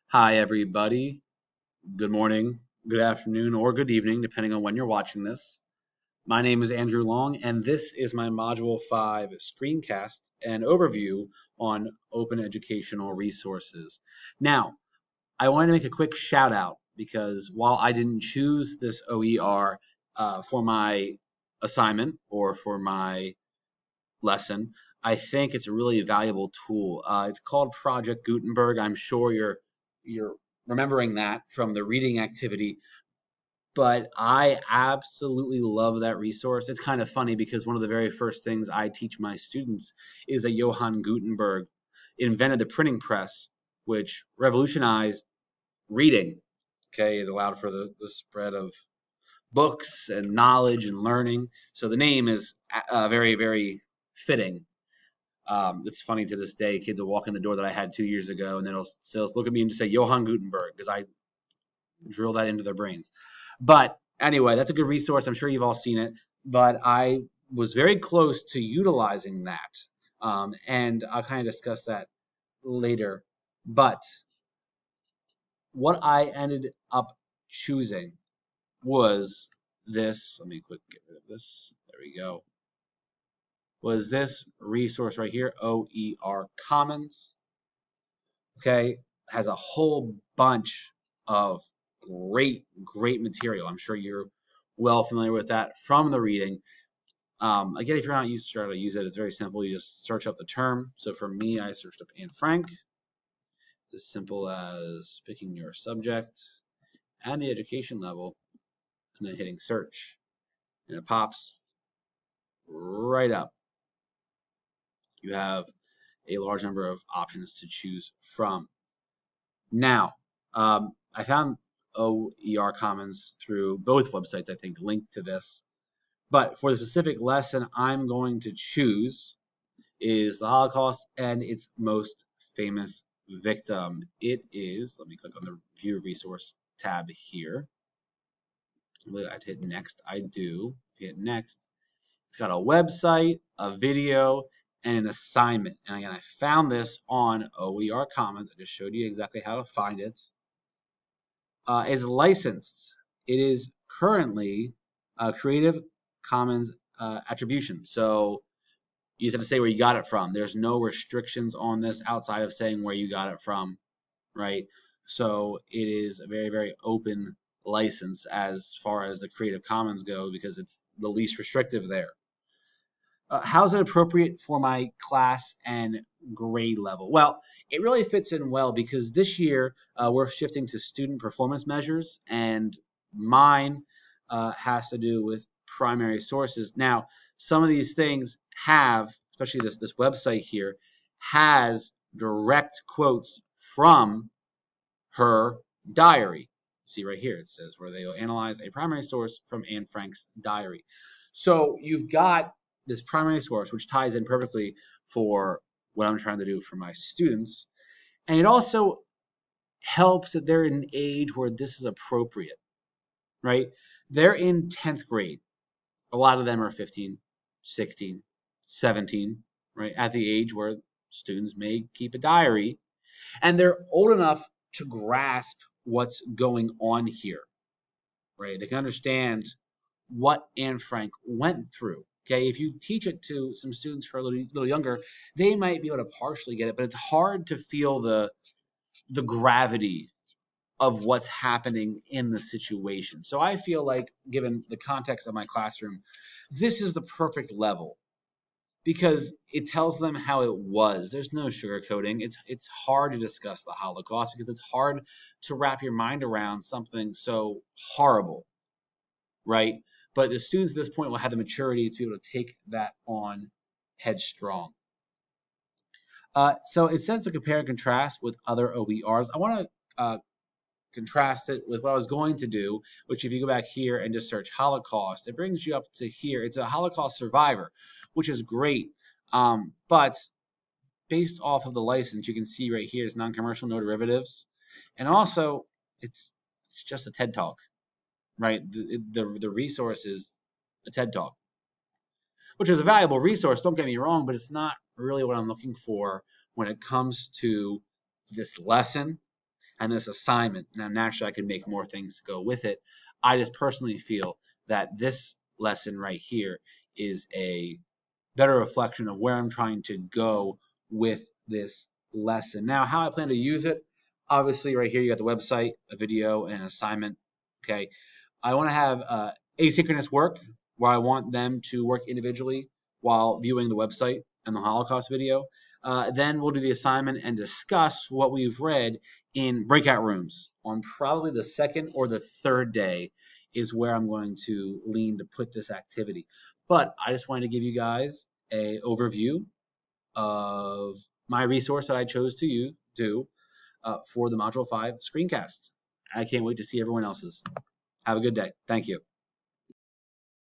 Hi, everybody. Good morning, good afternoon, or good evening, depending on when you're watching this. My name is Andrew Long, and this is my Module 5 screencast and overview on open educational resources. Now, I wanted to make a quick shout out because while I didn't choose this OER for my assignment or for my lesson, I think it's a really valuable tool. It's called Project Gutenberg. I'm sure you're remembering that from the reading activity, but I absolutely love that resource. It's kind of funny because one of the very first things I teach my students is that Johann Gutenberg invented the printing press, which revolutionized reading. Okay, it allowed for the spread of books and knowledge and learning. So the name is very, very fitting. It's funny to this day. Kids will walk in the door that I had 2 years ago, and then they'll look at me and just say Johann Gutenberg because I drill that into their brains. But anyway, that's a good resource. I'm sure you've all seen it. But I was very close to utilizing that, and I'll kind of discuss that later. But what I ended up choosing was this. Let me quick get rid of this. There we go. Was this resource right here, OER Commons. Okay, has a whole bunch of great material. I'm sure you're well familiar with that from the reading. Again, if you're not used to how to use it, it's very simple. You just search up the term. So for me, I searched up Anne Frank. It's as simple as picking your subject and the education level and then hitting search. And it pops right up. You have a large number of options to choose from. Now, I found OER Commons through both websites, I think, linked to this. But for the specific lesson I'm going to choose is the Holocaust and its most famous victim. It is, let me click on the View Resource tab here. I'd hit next. I do. If you hit next, it's got a website, a video, and an assignment. And again, I found this on OER Commons. I just showed you exactly how to find it. Is licensed. It is currently Creative Commons attribution. So you just have to say where you got it from. There's no restrictions on this outside of saying where you got it from, right? So it is a very, very open license as far as the Creative Commons go because it's the least restrictive there. How's it appropriate for my class and grade level? Well, it really fits in well because this year we're shifting to student performance measures, and mine has to do with primary sources. Now, some of these things have, especially this website here, has direct quotes from her diary. See right here, it says where they will analyze a primary source from Anne Frank's diary. So you've got this primary source, which ties in perfectly for what I'm trying to do for my students. And it also helps that they're in an age where this is appropriate, right? They're in 10th grade. A lot of them are 15, 16, 17, right? At the age where students may keep a diary. And they're old enough to grasp what's going on here, right? They can understand what Anne Frank went through. Okay, if you teach it to some students who are a little younger, they might be able to partially get it, but it's hard to feel the gravity of what's happening in the situation. So I feel like, given the context of my classroom, this is the perfect level because it tells them how it was. There's no sugarcoating. It's hard to discuss the Holocaust because it's hard to wrap your mind around something so horrible, right? But the students at this point will have the maturity to be able to take that on headstrong. So it says to compare and contrast with other OERs. I want to contrast it with what I was going to do, which if you go back here and just search Holocaust, it brings you up to here. It's a Holocaust survivor, which is great. But based off of the license, you can see right here is non-commercial, no derivatives. And also, it's just a TED Talk, right? The resource is a TED Talk, which is a valuable resource, don't get me wrong, but it's not really what I'm looking for when it comes to this lesson. and this assignment. Now, naturally, I can make more things go with it. I just personally feel that this lesson right here is a better reflection of where I'm trying to go with this lesson. Now, how I plan to use it, obviously right here you got the website, a video, and an assignment. Okay, I want to have asynchronous work where I want them to work individually while viewing the website and the Holocaust video. Then we'll do the assignment and discuss what we've read in breakout rooms on probably the second or the third day is where I'm going to lean to put this activity. But I just wanted to give you guys a overview of my resource that I chose to do for the Module 5 screencast. I can't wait to see everyone else's. Have a good day. Thank you.